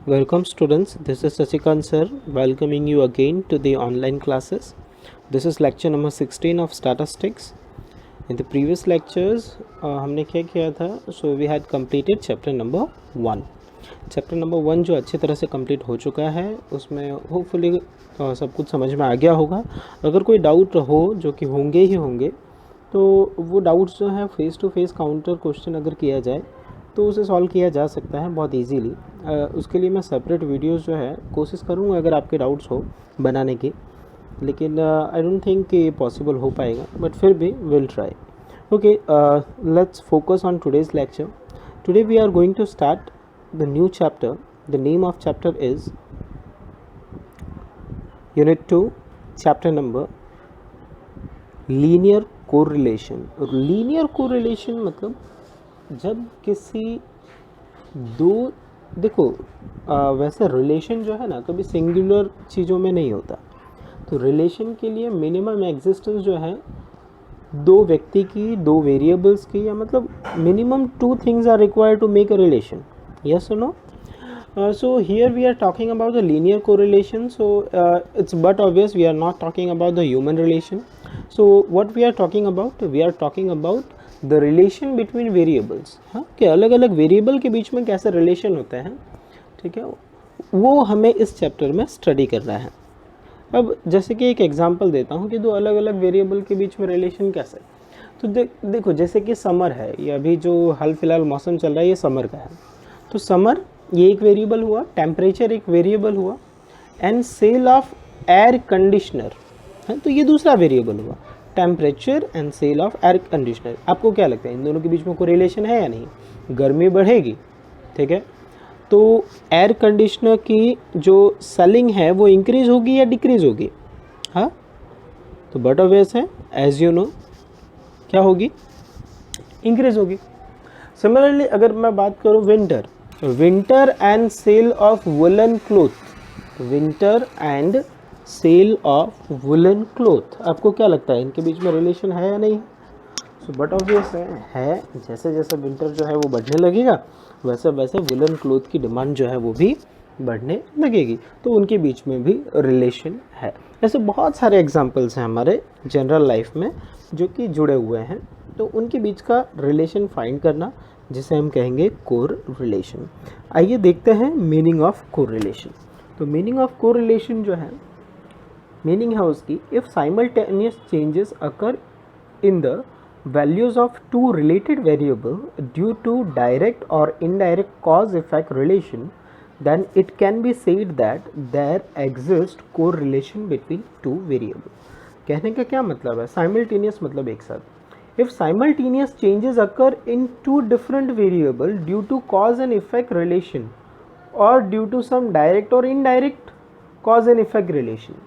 Welcome students, this is Sachikant sir welcoming you again to the online classes. This is lecture number 16 of statistics. In the previous lectures हमने क्या किया था, so we had completed chapter number 1. Chapter number 1 जो अच्छी तरह से complete हो चुका है, उसमें होपफुली सब कुछ समझ में आ गया होगा. अगर कोई डाउट हो, जो कि होंगे ही होंगे, तो वो डाउट्स जो है face to face counter question अगर किया जाए तो उसे सॉल्व किया जा सकता है बहुत इजीली. उसके लिए मैं सेपरेट वीडियोस जो है कोशिश करूँगा अगर आपके डाउट्स हो बनाने की, लेकिन आई डोंट थिंक कि पॉसिबल हो पाएगा, बट फिर भी will try. Okay, let's focus on today's lecture. Today we are going to start the new chapter. The name of chapter is unit 2, chapter number linear correlation. Linear correlation मतलब जब किसी दो, देखो वैसे रिलेशन जो है ना कभी सिंगुलर चीज़ों में नहीं होता. तो रिलेशन के लिए मिनिमम एग्जिस्टेंस जो है दो व्यक्ति की, दो वेरिएबल्स की, या मतलब minimum 2 things are required to make a relation. Yes और no? So here we are talking about the linear correlation. So it's but obvious we are not talking about the human relation. So what we are talking about? We are talking about the relation between variables. हाँ, कि अलग अलग variable के बीच में कैसे relation होता है, ठीक है, वो हमें इस चैप्टर में स्टडी करना है. अब जैसे कि एक एग्जांपल देता हूँ कि दो अलग अलग वेरिएबल के बीच में रिलेशन कैसे. तो देखो जैसे कि समर है, ये अभी जो हाल फिलहाल मौसम चल रहा है ये समर का है. तो समर ये एक वेरिएबल हुआ, टेम्परेचर एक वेरिएबल हुआ, and sale of air conditioner है तो ये दूसरा वेरिएबल हुआ. Temperature and sale of air conditioner. आपको क्या लगता है इन दोनों के बीच में कोई रिलेशन है या नहीं? गर्मी बढ़ेगी, ठीक है, तो एयर कंडीशनर की जो सेलिंग है वो इंक्रीज होगी या डिक्रीज होगी? हाँ, तो बट ऑब्वियस है, एज यू नो क्या होगी, इंक्रीज होगी. सिमिलरली अगर मैं बात करूँ winter and sale of woollen cloth, winter and sale of woollen cloth, आपको क्या लगता है इनके बीच में रिलेशन है या नहीं? सो बट ऑब्वियस है. जैसे जैसे विंटर जो है वो बढ़ने लगेगा वैसे वैसे वुलन क्लोथ की डिमांड जो है वो भी बढ़ने लगेगी, तो उनके बीच में भी रिलेशन है. ऐसे बहुत सारे एग्जांपल्स हैं हमारे जनरल लाइफ में जो कि जुड़े हुए हैं, तो उनके बीच का रिलेशन फाइंड करना जिसे हम कहेंगे कोरिलेशन. आइए देखते हैं मीनिंग ऑफ कोरिलेशन. तो मीनिंग ऑफ कोरिलेशन जो है, मीनिंग है उसकी, if simultaneous changes occur in the values of two related variable due to direct or indirect cause effect relation, then it can be said that there exists correlation between two variable. कहने का क्या मतलब है? simultaneous मतलब एक साथ. if simultaneous changes occur in two different variable due to cause and effect relation or due to some direct or indirect cause and effect relation,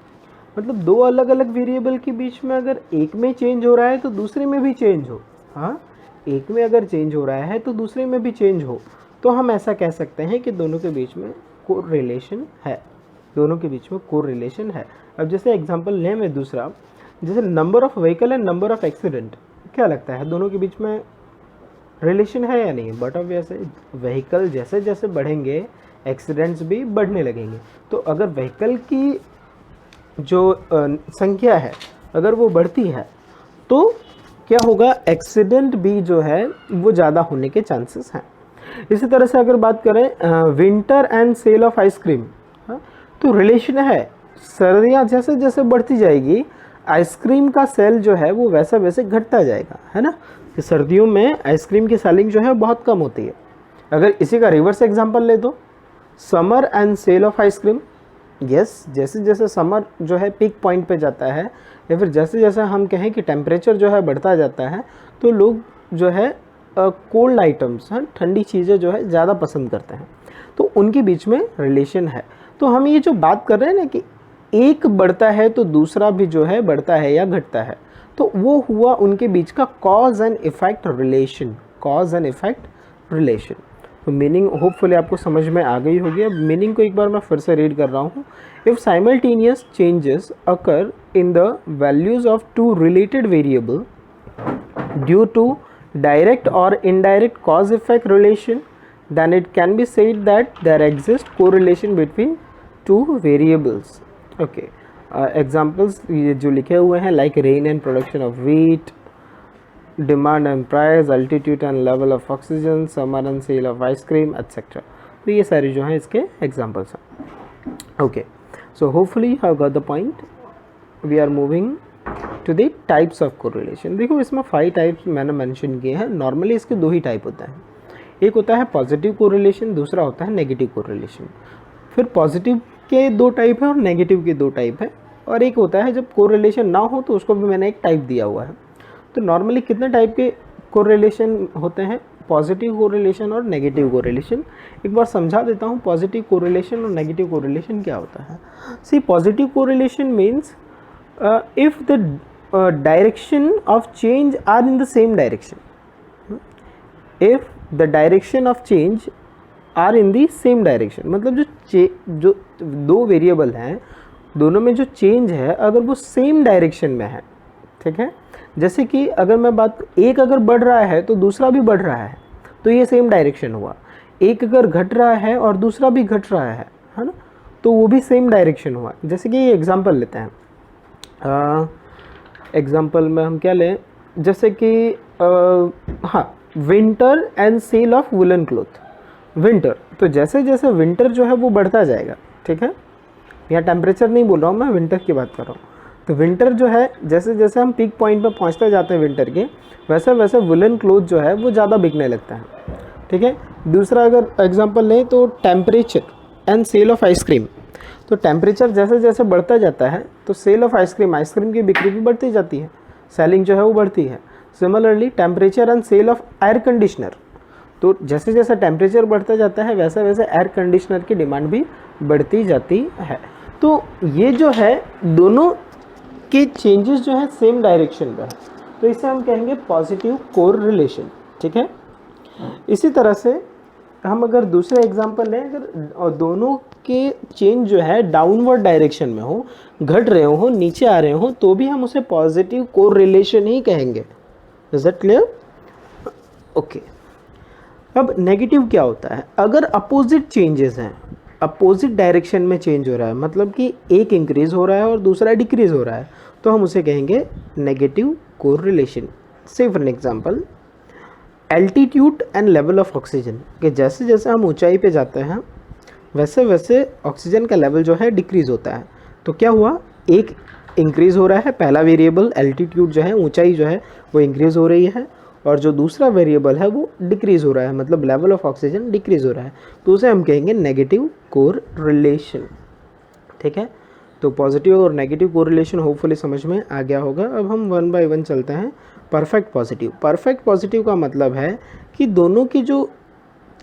मतलब दो अलग अलग वेरिएबल के बीच में अगर एक में चेंज हो रहा है तो दूसरे में भी चेंज हो. हाँ, एक में अगर चेंज हो रहा है तो दूसरे में भी चेंज हो, तो हम ऐसा कह सकते हैं कि दोनों के बीच में कोरिलेशन है. दोनों के बीच में कोरिलेशन है. अब जैसे एग्जांपल लें मैं दूसरा, जैसे number of vehicle and number of accident, क्या लगता है दोनों के बीच में रिलेशन है या नहीं? बट ऑब्वियस है, व्हीकल जैसे जैसे बढ़ेंगे एक्सीडेंट्स भी बढ़ने लगेंगे. तो अगर व्हीकल की जो संख्या है अगर वो बढ़ती है तो क्या होगा, एक्सीडेंट भी जो है वो ज़्यादा होने के चांसेस हैं. इसी तरह से अगर बात करें winter and sale of ice cream, तो रिलेशन है. सर्दियाँ जैसे जैसे बढ़ती जाएगी आइसक्रीम का सेल जो है वो वैसा वैसे घटता जाएगा, है ना, कि सर्दियों में आइसक्रीम की सेलिंग जो है बहुत कम होती है. अगर इसी का रिवर्स एग्जांपल ले दो, summer and sale of ice cream, yes, जैसे जैसे समर जो है पीक पॉइंट पे जाता है, या फिर जैसे जैसे हम कहें कि टेम्परेचर जो है बढ़ता जाता है, तो लोग जो है कोल्ड आइटम्स, ठंडी चीज़ें जो है ज़्यादा पसंद करते हैं, तो उनके बीच में रिलेशन है. तो हम ये जो बात कर रहे हैं ना कि एक बढ़ता है तो दूसरा भी जो है बढ़ता है या घटता है, तो वो हुआ उनके बीच का cause and effect relation. Cause and effect relation. तो मीनिंग होपफुली आपको समझ में आ गई होगी. अब मीनिंग को एक बार मैं फिर से रीड कर रहा हूँ. If simultaneous changes occur in the values of two related variable due to direct or indirect cause effect relation, then it can be said that there exists correlation between two variables. Okay, examples ये जो लिखे हुए हैं like rain and production of wheat, demand and price, altitude and level of oxygen, summer and sale of ice cream, etc. तो ये सारे जो हैं इसके examples हैं. Okay, so hopefully you have got the point. We are moving to the types of correlation. देखो इसमें 5 types मैंने मेंशन किए हैं. नॉर्मली इसके 2 ही टाइप होते हैं. एक होता है पॉजिटिव कोरिलेशन, दूसरा होता है नेगेटिव कोरिलेशन. फिर पॉजिटिव के 2 टाइप है और नेगेटिव के 2 टाइप है. और एक होता है जब कोरिलेशन ना हो तो उसको भी मैंने एक टाइप दिया हुआ है. तो नॉर्मली कितने टाइप के कोरिलेशन होते हैं? पॉजिटिव कोरिलेशन और नेगेटिव कोरिलेशन. एक बार समझा देता हूँ पॉजिटिव कोरिलेशन और नेगेटिव कोरिलेशन क्या होता है. See positive correlation means if the direction of change are in the same direction. If the direction of change are in the same direction, मतलब जो 2 वेरिएबल हैं दोनों में जो चेंज है अगर वो सेम डायरेक्शन में है, ठीक है. जैसे कि अगर मैं बात, एक अगर बढ़ रहा है तो दूसरा भी बढ़ रहा है तो ये सेम डायरेक्शन हुआ. एक अगर घट रहा है और दूसरा भी घट रहा है ना, तो वो भी सेम डायरेक्शन हुआ. जैसे कि ये एग्जांपल लेते हैं. एग्जाम्पल में हम क्या लें, जैसे कि हाँ, winter and sale of woollen cloth. Winter, तो जैसे जैसे विंटर जो है वो बढ़ता जाएगा, ठीक है. यहाँ टेम्परेचर नहीं बोल रहा हूँ मैं, विंटर की बात कर रहा हूँ. तो विंटर जो है जैसे जैसे हम पीक पॉइंट पर पहुँचते जाते हैं विंटर के, वैसे वैसे वुलन क्लॉथ जो है वो ज़्यादा बिकने लगता है, ठीक है. दूसरा अगर एग्जाम्पल लें तो temperature and sale of ice cream. तो टेम्परेचर जैसे जैसे बढ़ता जाता है तो सेल ऑफ आइसक्रीम की बिक्री भी बढ़ती जाती है, सेलिंग जो है वो बढ़ती है. Similarly temperature and sale of air conditioner. तो जैसे जैसे टेम्परेचर बढ़ता जाता है वैसे वैसे एयर कंडीशनर की डिमांड भी बढ़ती जाती है. तो ये जो है दोनों के चेंजेस जो है सेम डायरेक्शन में है, तो इसे हम कहेंगे पॉजिटिव कोरिलेशन, ठीक है. इसी तरह से हम अगर दूसरे एग्जांपल लें, अगर दोनों के चेंज जो है डाउनवर्ड डायरेक्शन में हो, घट रहे हो, नीचे आ रहे हो, तो भी हम उसे पॉजिटिव कोरिलेशन ही कहेंगे. Is that clear? ओके. अब नेगेटिव क्या होता है? अगर अपोजिट चेंजेस हैं, अपोजिट डायरेक्शन में चेंज हो रहा है, मतलब कि एक इंक्रीज हो रहा है और दूसरा डिक्रीज हो रहा है, तो हम उसे कहेंगे नेगेटिव कोरिलेशन. से for example altitude and level of oxygen, कि जैसे जैसे हम ऊंचाई पे जाते हैं वैसे वैसे ऑक्सीजन का लेवल जो है डिक्रीज़ होता है. तो क्या हुआ, एक इंक्रीज़ हो रहा है, पहला वेरिएबल एल्टीट्यूड जो है, ऊंचाई जो है वो इंक्रीज़ हो रही है, और जो दूसरा वेरिएबल है वो डिक्रीज़ हो रहा है, मतलब लेवल ऑफ ऑक्सीजन डिक्रीज़ हो रहा है. तो उसे हम कहेंगे नेगेटिव कोरिलेशन, ठीक है. तो पॉजिटिव और नेगेटिव कोरिलेशन होपफुली समझ में आ गया होगा. अब हम 1 बाय 1 चलते हैं. Perfect positive. परफेक्ट पॉजिटिव का मतलब है कि दोनों की जो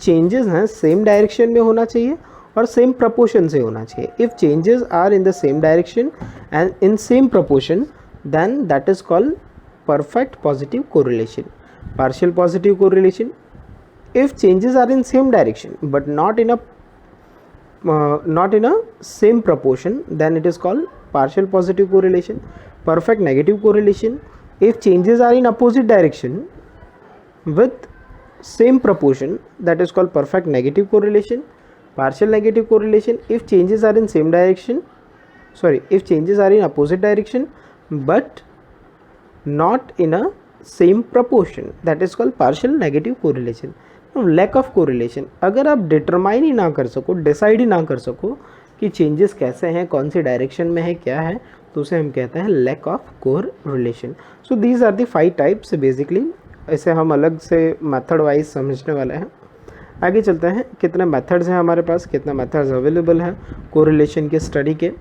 चेंजेस हैं सेम डायरेक्शन में होना चाहिए और सेम प्रपोर्शन से होना चाहिए. If changes are in the same direction and in same proportion then that is called perfect positive correlation. Partial positive correlation, if changes are in same direction but not in a same proportion, then it is called partial positive correlation. Perfect negative correlation, if changes are in opposite direction with same proportion, that is called perfect negative correlation. Partial negative correlation, if changes are in same direction, if changes are in opposite direction but not in a same proportion, that is called partial negative correlation. Lack of correlation, अगर आप determine ही ना कर सको, decide ही ना कर सको कि changes कैसे हैं, कौन सी डायरेक्शन में है, क्या है, तो उसे हम कहते हैं lack of correlation. So these are the 5 types basically. इसे हम अलग से मेथड वाइज समझने वाले हैं. आगे चलते हैं, कितने मेथड्स हैं हमारे पास, कितने मेथड्स अवेलेबल हैं कोरिलेशन के स्टडी के.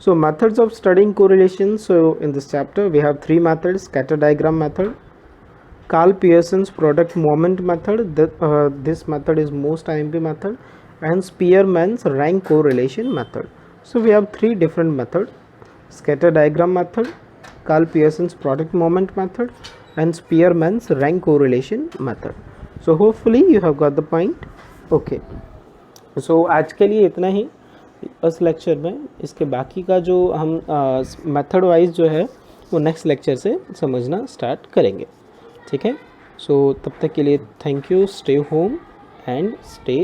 So methods of studying correlation. So in this chapter we have 3 methods. Scatter diagram method, Karl Pearson's product moment method, this method is most IMP method, and Spearman's rank correlation method. So we have 3 different methods: scatter diagram method, Karl Pearson's product moment method, and Spearman's rank correlation method. So hopefully you have got the point. Okay. So आज के लिए इतना ही इस lecture में. इसके बाकी का जो हम मेथड वाइज जो है वो नेक्स्ट लेक्चर से समझना स्टार्ट करेंगे, ठीक है. सो तब तक के लिए thank you. Stay home and stay